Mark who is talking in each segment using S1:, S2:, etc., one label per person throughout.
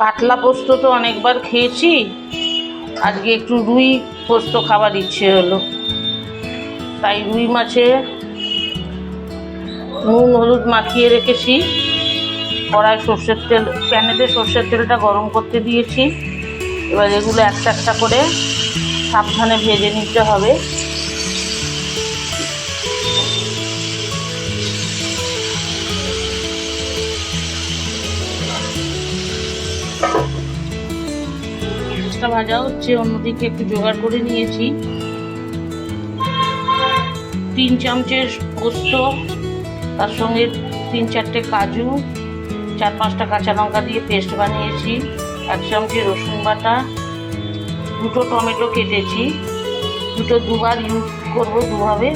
S1: কাতলা পোস্ত তো অনেকবার খেয়েছি, আজকে একটু রুই পোস্ত খাবার ইচ্ছে হলো, তাই রুই মাছে নুন হলুদ মাখিয়ে রেখেছি। কড়াই সর্ষের তেল, প্যানেতে সর্ষের তেলটা গরম করতে দিয়েছি। এবার এগুলো একটা একটা করে সাবধানে ভেজে নিতে হবে। মাছটা ভাজা হচ্ছে, অন্যদিকে একটু জোগাড় করে নিয়েছি। 3 চামচের পোস্ত, তার সঙ্গে 3-4টে কাজু, 4-5টা কাঁচা লঙ্কা দিয়ে পেস্ট বানিয়েছি, 1 চামচে রসুন বাটা, 2টো টমেটো কেটেছি, দুটো দুবার ইউজ করবো, দুভাবে,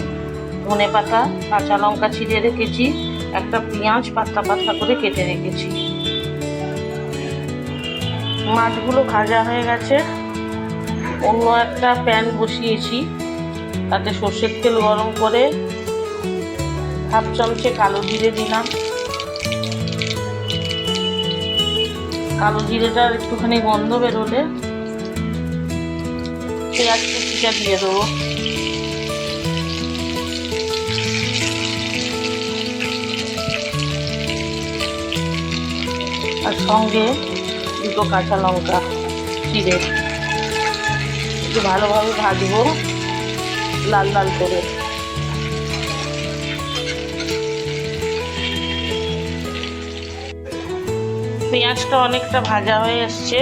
S1: ধনেপাতা, কাঁচা লঙ্কা ছিঁড়ে রেখেছি, একটা পেঁয়াজ পাতলা পাতলা করে কেটে রেখেছি। মাছগুলো ভাজা হয়ে গেছে। অন্য একটা প্যান বসিয়েছি, তাতে সর্ষের তেল গরম করে 1/2 চামচে কালো জিরে দিলাম। কালো জিরেটার একটুখানি গন্ধ বেরোলে পেঁয়াজ কুচিটা দিয়ে দেবো। আর সঙ্গে 2টো কাঁচা লঙ্কা চিড়ে একটু ভালোভাবে ভাজবো লাল লাল করে। পেঁয়াজটা অনেকটা ভাজা হয়ে এসছে।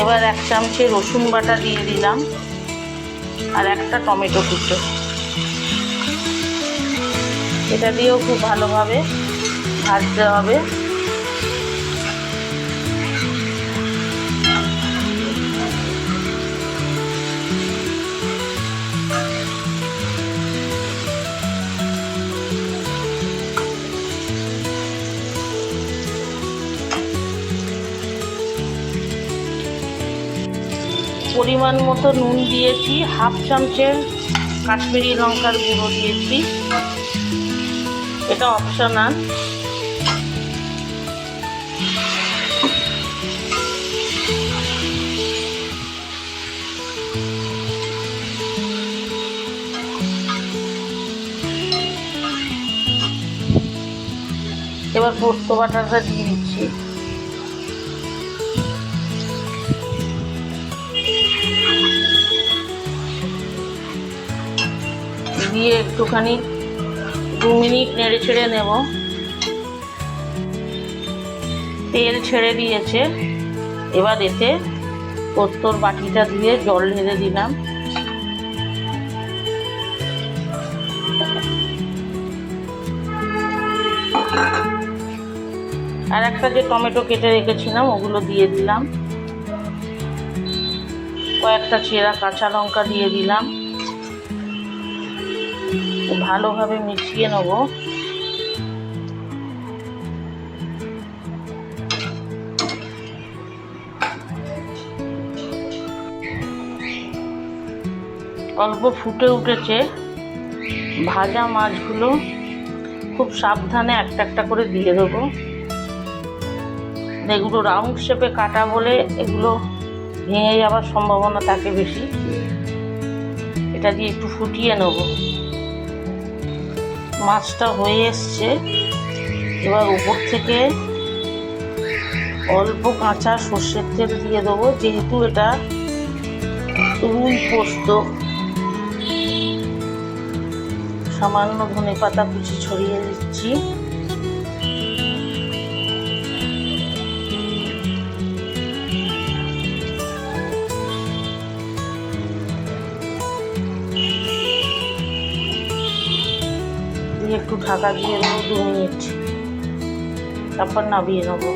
S1: এবার 1 চামচে রসুন বাটা দিয়ে দিলাম আর একটা টমেটো কুচো। এটা দিয়েও খুব ভালোভাবে ভাজতে হবে। পরিমাণ মতো নুন দিয়েছি, 1/2 চামচের কাশ্মীরি লঙ্কার গুঁড়ো দিয়েছি, এটা অপশনাল। এবার পোস্ত বাটাটা দিয়ে দিচ্ছি। দিয়ে একটুখানি 2 মিনিট নেড়ে ছেড়ে নেব। তেল ছেড়ে দিয়েছে। এবার এতে পোস্তর বাটিটা দিয়ে জল ঢেলে দিলাম। আর একটা যে টমেটো কেটে রেখেছিলাম ওগুলো দিয়ে দিলাম। কয়েকটা চেরা কাঁচা লঙ্কা দিয়ে দিলাম। ভালোভাবে মিশিয়ে নেব। অল্প ফুটে উঠেছে। ভাজা মাছগুলো খুব সাবধানে একটা একটা করে দিয়ে দেবো। এগুলো রাউন্ড শেপে কাটা বলে এগুলো ভেঙে যাওয়ার সম্ভাবনা থাকে বেশি। এটা দিয়ে একটু ফুটিয়ে নেব। মাছটা হয়ে এসছে। এবার উপর থেকে অল্প কাঁচা সর্ষের তেল দিয়ে দেবো, যেহেতু এটা রুই পোস্ত। সামান্য ধনেপাতা কুচি ছড়িয়ে দিচ্ছি। একটু ঢাকা দিয়ে দেবো 2 মিনিট, তারপর নামিয়ে নেবো।